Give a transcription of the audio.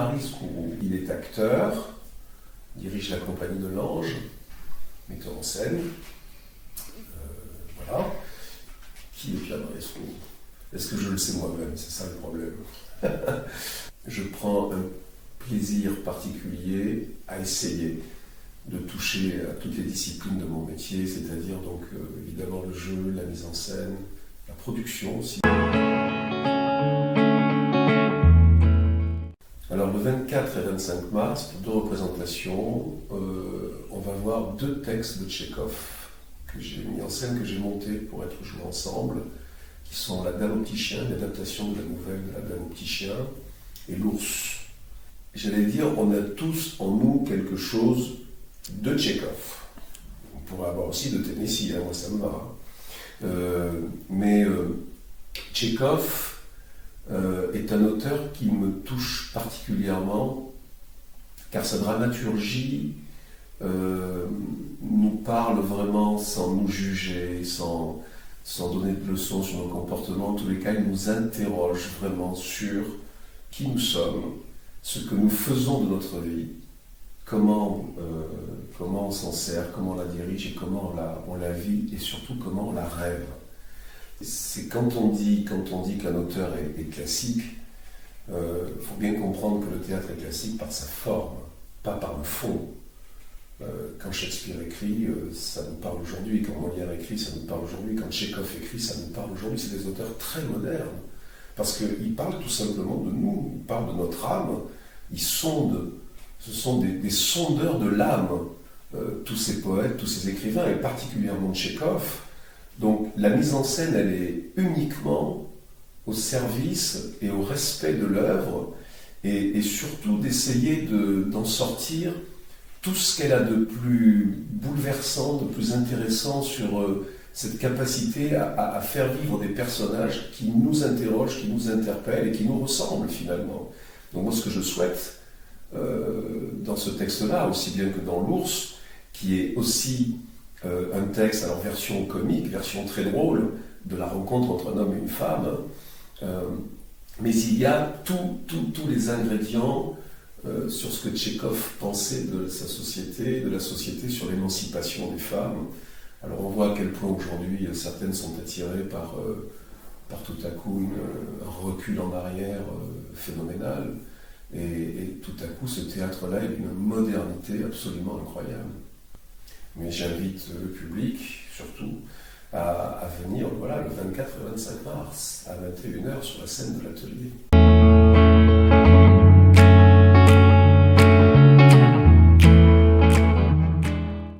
Maryse Courroux. Il est acteur, dirige la compagnie de l'Ange, metteur en scène. Voilà. Qui est Pierre Maryse Courroux? Est-ce que je le sais moi-même? C'est ça le problème. Je prends un plaisir particulier à essayer de toucher à toutes les disciplines de mon métier, c'est-à-dire donc évidemment le jeu, la mise en scène, la production aussi. Alors le 24 et 25 mars, pour 2 représentations, on va voir 2 textes de Tchekhov que j'ai mis en scène, que j'ai montés pour être joués ensemble, qui sont La Dame au petit chien, l'adaptation de la nouvelle de La Dame au petit chien, et L'ours. J'allais dire, on a tous en nous quelque chose de Tchekhov. On pourrait avoir aussi de Tennessee, moi ça me va. Mais Tchekhov est un auteur qui me touche particulièrement, car sa dramaturgie nous parle vraiment sans nous juger, sans donner de leçons sur nos comportements. En tous les cas, il nous interroge vraiment sur qui nous sommes, ce que nous faisons de notre vie, comment on s'en sert, comment on la dirige et comment on la vit et surtout comment on la rêve. C'est quand on dit qu'un auteur est classique, faut bien comprendre que le théâtre est classique par sa forme, pas par le fond. Quand Shakespeare écrit, ça nous parle aujourd'hui. Quand Molière écrit, ça nous parle aujourd'hui. Quand Tchekhov écrit, ça nous parle aujourd'hui. C'est des auteurs très modernes. Parce qu'ils parlent tout simplement de nous, ils parlent de notre âme, ils sondent. Ce sont des sondeurs de l'âme, tous ces poètes, tous ces écrivains, et particulièrement Tchekhov. Donc la mise en scène, elle est uniquement au service et au respect de l'œuvre, et surtout d'essayer d'en sortir tout ce qu'elle a de plus bouleversant, de plus intéressant sur cette capacité à faire vivre des personnages qui nous interrogent, qui nous interpellent et qui nous ressemblent finalement. Donc moi ce que je souhaite dans ce texte-là, aussi bien que dans L'ours, qui est aussi un texte, alors version comique, version très drôle, de la rencontre entre un homme et une femme, mais il y a tous les ingrédients sur ce que Tchekhov pensait de sa société, de la société sur l'émancipation des femmes. Alors on voit à quel point aujourd'hui certaines sont attirées par tout à coup un recul en arrière phénoménal, et tout à coup ce théâtre-là est d'une modernité absolument incroyable. Mais j'invite le public, surtout, à venir le 24 et 25 mars, à 21h sur la scène de l'atelier.